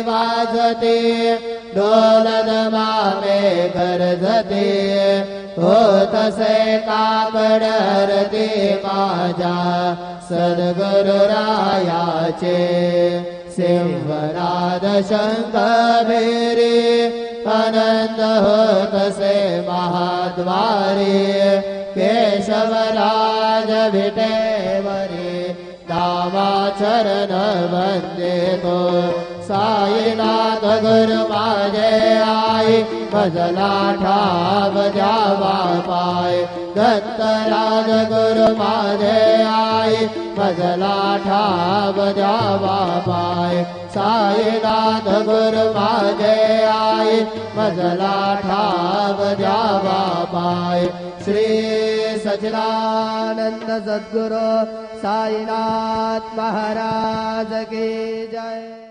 वाजते डोलदमामे गरजते होत से काकड हरते माझा सद्गुरुरायाचे सिंहनाद शंख भेरी आनंद होत से महाद्वारे केशवराज विटेवरे दावा चरण वंदे तो साईनाथ गुरु माझे आई भजला ठाव जावा पाय दत्तराज गुरु माझे आई भजला ठाव जावा पाय साईनाथ गुरु माझे आई भजला ठाव जावा पाय श्री सच्चिदानंद सद्गुरु साईनाथ महाराज की जय।